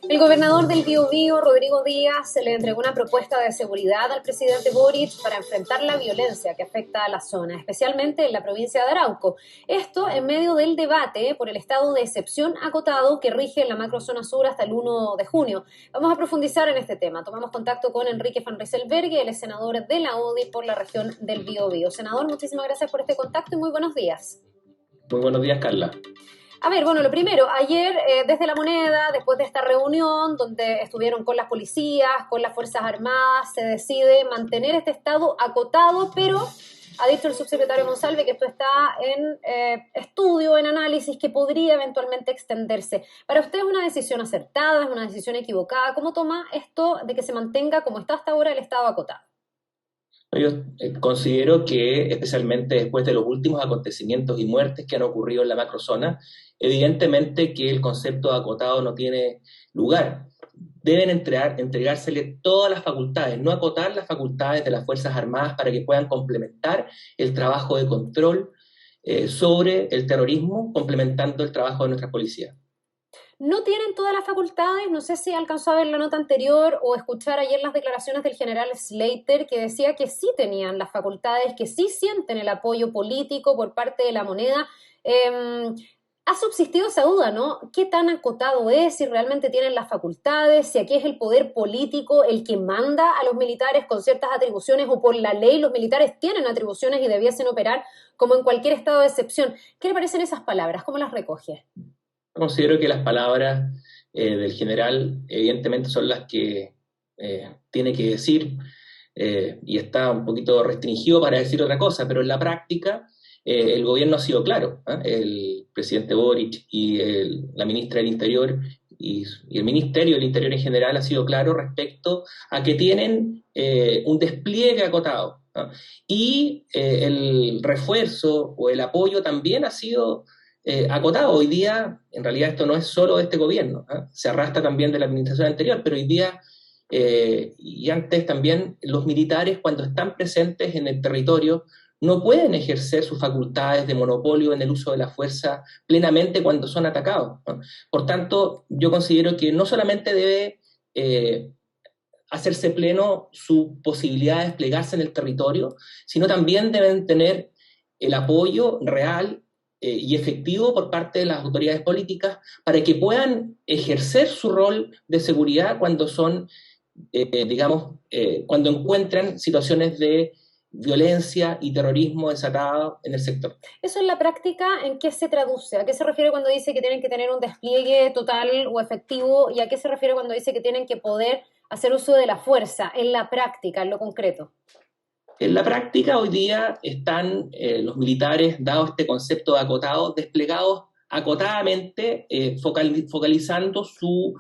El gobernador del Biobío, Rodrigo Díaz, le entregó una propuesta de seguridad al presidente Boric para enfrentar la violencia que afecta a la zona, especialmente en la provincia de Arauco. Esto en medio del debate por el estado de excepción acotado que rige en la macrozona sur hasta el 1 de junio. Vamos a profundizar en este tema. Tomamos contacto con Enrique Van Rysselberghe, él es senador de la UDI por la región del Biobío. Senador, muchísimas gracias por este contacto y muy buenos días. Muy buenos días, Carla. A ver, bueno, lo primero, ayer desde La Moneda, después de esta reunión donde estuvieron con las policías, con las Fuerzas Armadas, se decide mantener este estado acotado, pero ha dicho el subsecretario Monsalve que esto está en estudio, en análisis, que podría eventualmente extenderse. ¿Para usted es una decisión acertada, es una decisión equivocada? ¿Cómo toma esto de que se mantenga como está hasta ahora el estado acotado? Yo considero que, especialmente después de los últimos acontecimientos y muertes que han ocurrido en la macrozona, evidentemente que el concepto de acotado no tiene lugar. Deben entregársele todas las facultades, no acotar las facultades de las Fuerzas Armadas para que puedan complementar el trabajo de control sobre el terrorismo, complementando el trabajo de nuestras policías. No tienen todas las facultades, no sé si alcanzó a ver la nota anterior o escuchar ayer las declaraciones del general Slater que decía que sí tenían las facultades, que sí sienten el apoyo político por parte de La Moneda. Ha subsistido esa duda, ¿no? ¿Qué tan acotado es? Si realmente tienen las facultades, si aquí es el poder político el que manda a los militares con ciertas atribuciones o por la ley los militares tienen atribuciones y debiesen operar como en cualquier estado de excepción. ¿Qué le parecen esas palabras? ¿Cómo las recoge? Considero que las palabras del general evidentemente son las que tiene que decir y está un poquito restringido para decir otra cosa, pero en la práctica el gobierno ha sido claro, ¿eh? El presidente Boric y la ministra del Interior y el Ministerio del Interior en general ha sido claro respecto a que tienen un despliegue acotado, ¿no? Y el refuerzo o el apoyo también ha sido acotado. Hoy día, en realidad esto no es solo de este gobierno, ¿eh? Se arrastra también de la administración anterior, pero hoy día y antes también los militares cuando están presentes en el territorio no pueden ejercer sus facultades de monopolio en el uso de la fuerza plenamente cuando son atacados, ¿no? Por tanto, yo considero que no solamente debe hacerse pleno su posibilidad de desplegarse en el territorio, sino también deben tener el apoyo real y efectivo por parte de las autoridades políticas para que puedan ejercer su rol de seguridad cuando son, cuando encuentran situaciones de violencia y terrorismo desatado en el sector. Eso en la práctica, ¿en qué se traduce? ¿A qué se refiere cuando dice que tienen que tener un despliegue total o efectivo? ¿Y a qué se refiere cuando dice que tienen que poder hacer uso de la fuerza en la práctica, en lo concreto? En la práctica, hoy día están los militares, dado este concepto de acotado, desplegados acotadamente, focalizando su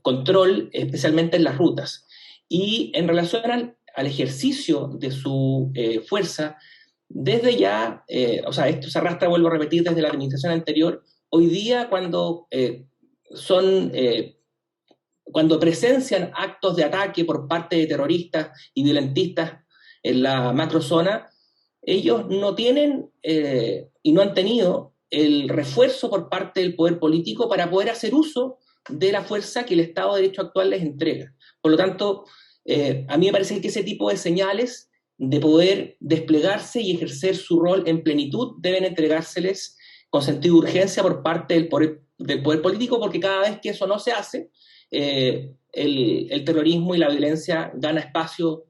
control, especialmente en las rutas. Y en relación al ejercicio de su fuerza, desde ya, o sea, esto se arrastra, vuelvo a repetir, desde la administración anterior, hoy día son cuando presencian actos de ataque por parte de terroristas y violentistas en la macrozona, ellos no tienen y no han tenido el refuerzo por parte del poder político para poder hacer uso de la fuerza que el Estado de Derecho actual les entrega. Por lo tanto, a mí me parece que ese tipo de señales de poder desplegarse y ejercer su rol en plenitud deben entregárseles con sentido de urgencia por parte del poder político, porque cada vez que eso no se hace, el terrorismo y la violencia gana espacio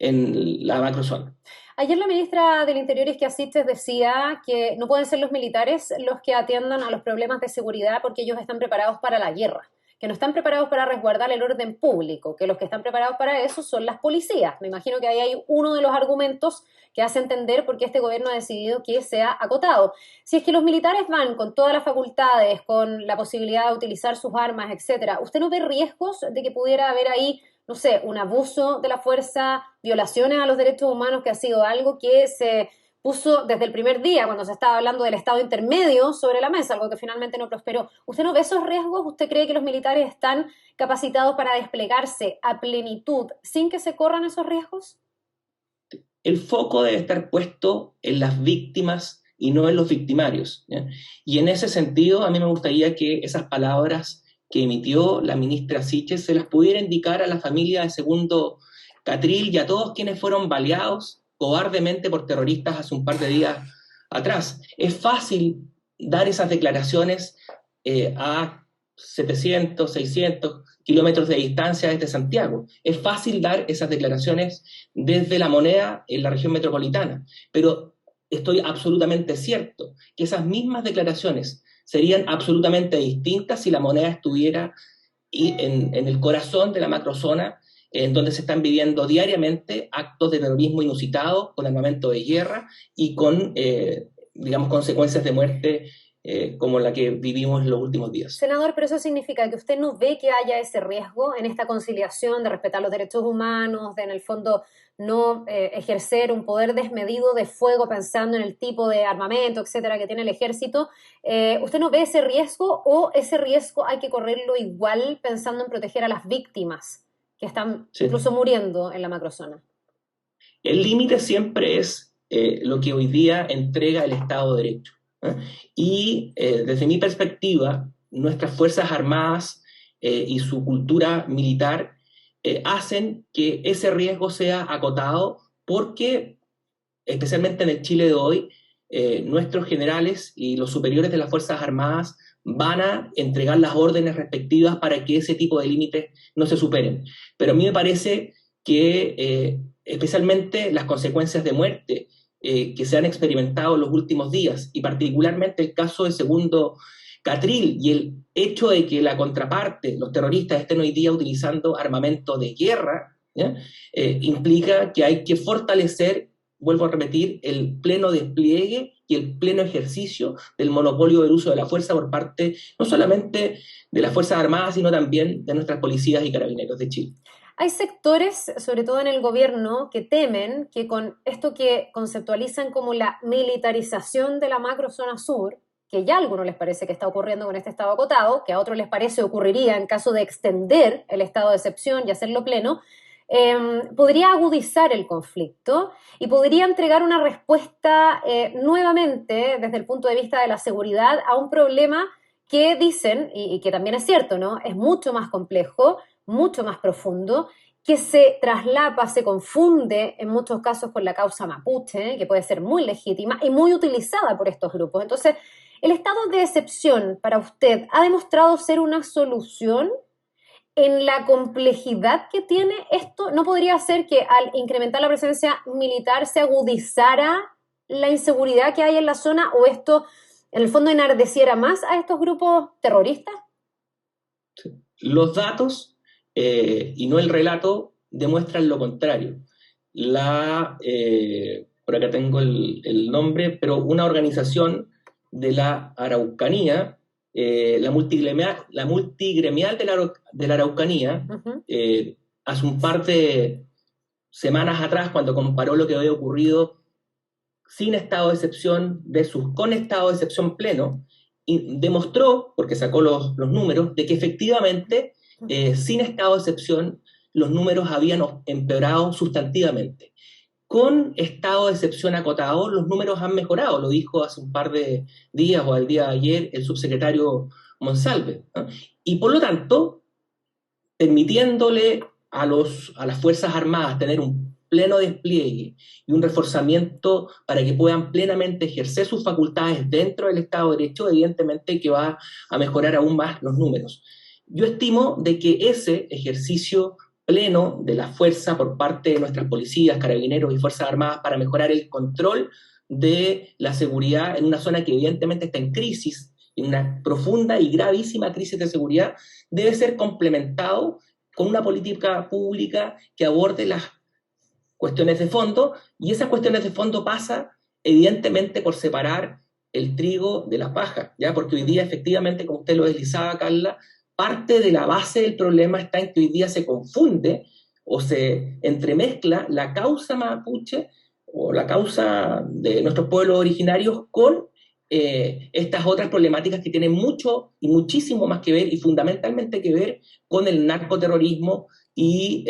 en la macrozona. Ayer la ministra del Interior, Isquia Siches, decía que no pueden ser los militares los que atiendan a los problemas de seguridad porque ellos están preparados para la guerra, que no están preparados para resguardar el orden público, que los que están preparados para eso son las policías. Me imagino que ahí hay uno de los argumentos que hace entender por qué este gobierno ha decidido que sea acotado. Si es que los militares van con todas las facultades, con la posibilidad de utilizar sus armas, etcétera, ¿usted no ve riesgos de que pudiera haber ahí, no sé, un abuso de la fuerza, violaciones a los derechos humanos, que ha sido algo que se puso desde el primer día, cuando se estaba hablando del estado intermedio sobre la mesa, algo que finalmente no prosperó? ¿Usted no ve esos riesgos? ¿Usted cree que los militares están capacitados para desplegarse a plenitud sin que se corran esos riesgos? El foco debe estar puesto en las víctimas y no en los victimarios, ¿ya? Y en ese sentido, a mí me gustaría que esas palabras que emitió la ministra Siches se las pudiera indicar a la familia de Segundo Catril y a todos quienes fueron baleados cobardemente por terroristas hace un par de días atrás. Es fácil dar esas declaraciones a 700, 600 kilómetros de distancia desde Santiago. Es fácil dar esas declaraciones desde La Moneda en la región metropolitana, pero estoy absolutamente cierto que esas mismas declaraciones serían absolutamente distintas si La Moneda estuviera en el corazón de la macrozona, en donde se están viviendo diariamente actos de terrorismo inusitados, con armamento de guerra y con, digamos, consecuencias de muerte como la que vivimos en los últimos días. Senador, pero eso significa que usted no ve que haya ese riesgo en esta conciliación de respetar los derechos humanos, de en el fondo no ejercer un poder desmedido de fuego pensando en el tipo de armamento, etcétera, que tiene el ejército. ¿Usted no ve ese riesgo o ese riesgo hay que correrlo igual pensando en proteger a las víctimas que están incluso muriendo en la macrozona? El límite siempre es lo que hoy día entrega el Estado de Derecho. Y desde mi perspectiva, nuestras Fuerzas Armadas y su cultura militar hacen que ese riesgo sea acotado porque, especialmente en el Chile de hoy, nuestros generales y los superiores de las Fuerzas Armadas van a entregar las órdenes respectivas para que ese tipo de límites no se superen. Pero a mí me parece que especialmente las consecuencias de muerte que se han experimentado en los últimos días, y particularmente el caso de Segundo Catril y el hecho de que la contraparte, los terroristas, estén hoy día utilizando armamento de guerra, implica que hay que fortalecer, vuelvo a repetir, el pleno despliegue y el pleno ejercicio del monopolio del uso de la fuerza por parte no solamente de las Fuerzas Armadas, sino también de nuestras policías y carabineros de Chile. Hay sectores, sobre todo en el gobierno, que temen que con esto que conceptualizan como la militarización de la macrozona sur, que ya a algunos les parece que está ocurriendo con este estado acotado, que a otros les parece ocurriría en caso de extender el estado de excepción y hacerlo pleno, podría agudizar el conflicto y podría entregar una respuesta nuevamente desde el punto de vista de la seguridad a un problema que dicen, y que también es cierto, ¿no? Es mucho más complejo, mucho más profundo, que se traslapa, se confunde en muchos casos con la causa mapuche, que puede ser muy legítima y muy utilizada por estos grupos. Entonces, ¿el estado de excepción para usted ha demostrado ser una solución en la complejidad que tiene esto? ¿No podría ser que al incrementar la presencia militar se agudizara la inseguridad que hay en la zona o esto en el fondo enardeciera más a estos grupos terroristas? Sí. Los datos y no el relato demuestran lo contrario. Por acá tengo el nombre, pero una organización de la Araucanía, la multigremial de la Araucanía, hace un par de semanas atrás, cuando comparó lo que había ocurrido sin estado de excepción versus con estado de excepción pleno, y demostró, porque sacó los números, de que efectivamente sin estado de excepción los números habían empeorado sustantivamente. Con estado de excepción acotado los números han mejorado, lo dijo hace un par de días o al día de ayer el subsecretario Monsalve, ¿no? Y por lo tanto, permitiéndole a las Fuerzas Armadas tener un pleno despliegue y un reforzamiento para que puedan plenamente ejercer sus facultades dentro del Estado de Derecho, evidentemente que va a mejorar aún más los números. Yo estimo de que ese ejercicio pleno de la fuerza por parte de nuestras policías, carabineros y Fuerzas Armadas para mejorar el control de la seguridad en una zona que evidentemente está en crisis, en una profunda y gravísima crisis de seguridad, debe ser complementado con una política pública que aborde las cuestiones de fondo, y esas cuestiones de fondo pasa evidentemente por separar el trigo de la paja, ¿ya? Porque hoy día efectivamente, como usted lo deslizaba, Carla, parte de la base del problema está en que hoy día se confunde o se entremezcla la causa mapuche o la causa de nuestros pueblos originarios con estas otras problemáticas que tienen mucho y muchísimo más que ver y fundamentalmente que ver con el narcoterrorismo y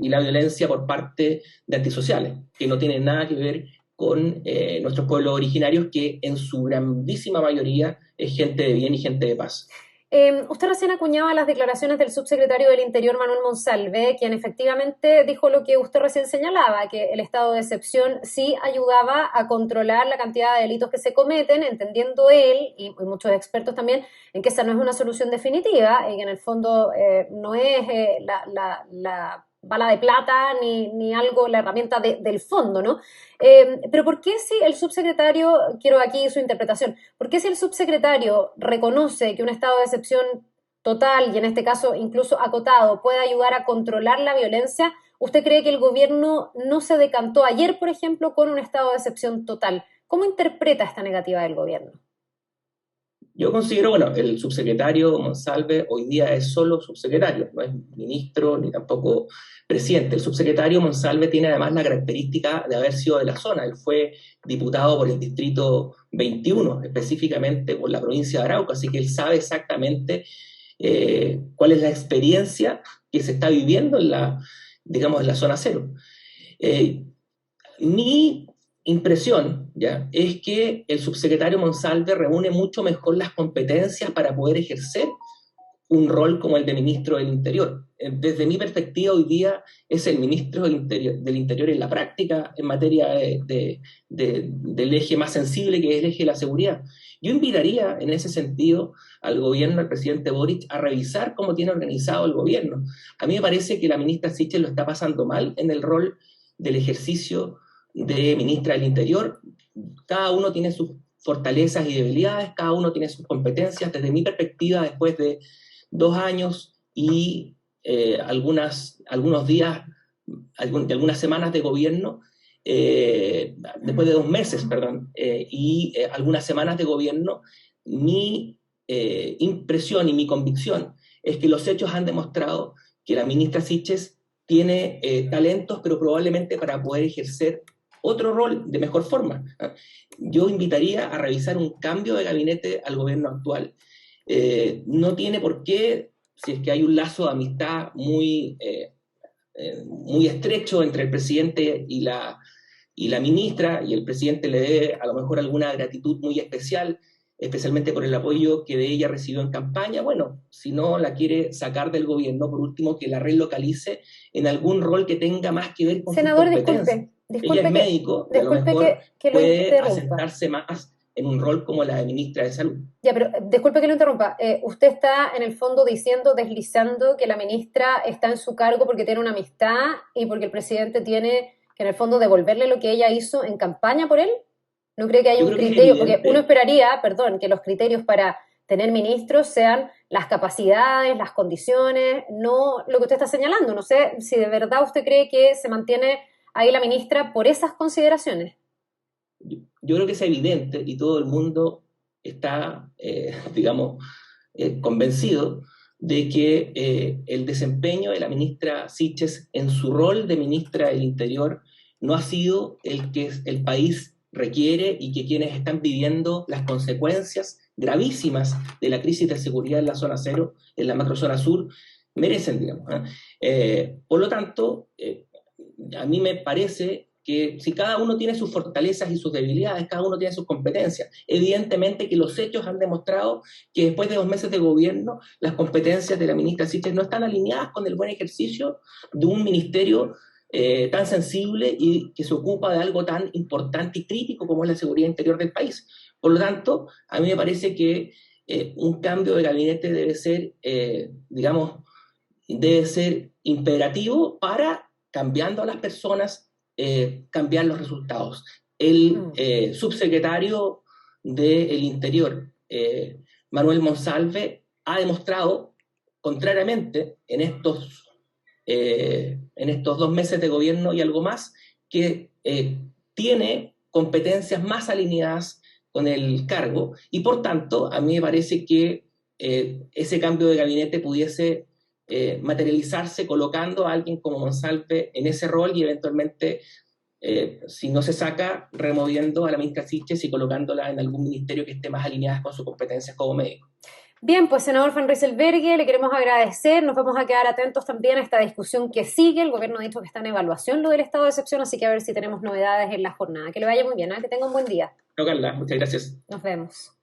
la violencia por parte de antisociales, que no tienen nada que ver con nuestros pueblos originarios, que en su grandísima mayoría es gente de bien y gente de paz. Usted recién acuñaba las declaraciones del subsecretario del Interior, Manuel Monsalve, quien efectivamente dijo lo que usted recién señalaba, que el estado de excepción sí ayudaba a controlar la cantidad de delitos que se cometen, entendiendo él, y muchos expertos también, en que esa no es una solución definitiva y que en el fondo no es la bala de plata ni algo, la herramienta del fondo, ¿no? Pero ¿por qué si el subsecretario, quiero aquí su interpretación, por qué si el subsecretario reconoce que un estado de excepción total y en este caso incluso acotado puede ayudar a controlar la violencia, usted cree que el gobierno no se decantó ayer, por ejemplo, con un estado de excepción total? ¿Cómo interpreta esta negativa del gobierno? Yo considero, bueno, el subsecretario Monsalve hoy día es solo subsecretario, no es ministro ni tampoco presidente. El subsecretario Monsalve tiene además la característica de haber sido de la zona. Él fue diputado por el distrito 21, específicamente por la provincia de Arauco, así que él sabe exactamente cuál es la experiencia que se está viviendo en la, digamos, en la zona cero. Eh, mi impresión, ¿ya?, es que el subsecretario Monsalve reúne mucho mejor las competencias para poder ejercer un rol como el de ministro del Interior. Desde mi perspectiva, hoy día es el ministro del Interior en la práctica en materia del eje más sensible, que es el eje de la seguridad. Yo invitaría en ese sentido al gobierno, al presidente Boric, a revisar cómo tiene organizado el gobierno. A mí me parece que la ministra Sichel lo está pasando mal en el rol del ejercicio de ministra del Interior. Cada uno tiene sus fortalezas y debilidades, cada uno tiene sus competencias. Desde mi perspectiva, después de 2 años y algunos días, de algunas semanas de gobierno, después de 2 meses, perdón, algunas semanas de gobierno, mi impresión y mi convicción es que los hechos han demostrado que la ministra Siches tiene talentos, pero probablemente para poder ejercer otro rol de mejor forma. Yo invitaría a revisar un cambio de gabinete al gobierno actual. No tiene por qué, si es que hay un lazo de amistad muy estrecho entre el presidente y la ministra, y el presidente le debe a lo mejor alguna gratitud muy especial, especialmente por el apoyo que de ella recibió en campaña. Bueno, si no la quiere sacar del gobierno, por último, que la relocalice en algún rol que tenga más que ver con sus Senador, competencias. Ella es médico y a lo mejor que lo puede interrumpa. asentarse más en un rol como la de ministra de Salud. Ya, pero disculpe que lo interrumpa. Usted está en el fondo diciendo, deslizando que la ministra está en su cargo porque tiene una amistad y porque el presidente tiene que en el fondo devolverle lo que ella hizo en campaña por él. ¿No cree que hay Yo un creo que es criterio? Porque uno evidente. esperaría, perdón, que los criterios para tener ministros sean las capacidades, las condiciones, no lo que usted está señalando. No sé si de verdad usted cree que se mantiene ahí la ministra por esas consideraciones. Yo creo que es evidente y todo el mundo está, digamos, convencido de que el desempeño de la ministra Siches en su rol de ministra del Interior no ha sido el que el país requiere, y que quienes están viviendo las consecuencias gravísimas de la crisis de seguridad en la zona cero, en la macrozona sur, merecen, digamos. Por lo tanto, a mí me parece que si cada uno tiene sus fortalezas y sus debilidades, cada uno tiene sus competencias. Evidentemente que los hechos han demostrado que después de 2 meses de gobierno, las competencias de la ministra Sichel no están alineadas con el buen ejercicio de un ministerio tan sensible y que se ocupa de algo tan importante y crítico como es la seguridad interior del país. Por lo tanto, a mí me parece que un cambio de gabinete debe ser, digamos, debe ser imperativo para, cambiando a las personas, cambiar los resultados. El subsecretario del Interior, Manuel Monsalve, ha demostrado, contrariamente, en estos 2 meses de gobierno y algo más, que tiene competencias más alineadas con el cargo, y por tanto, a mí me parece que ese cambio de gabinete pudiese materializarse colocando a alguien como Monsalve en ese rol y eventualmente, si no se saca, removiendo a la ministra Siches y colocándola en algún ministerio que esté más alineada con sus competencias como médico. Bien, pues senador Van Rieselberghe, le queremos agradecer, nos vamos a quedar atentos también a esta discusión que sigue, el gobierno ha dicho que está en evaluación lo del estado de excepción, así que a ver si tenemos novedades en la jornada. Que le vaya muy bien, que tenga un buen día. No, Carla, muchas gracias. Nos vemos.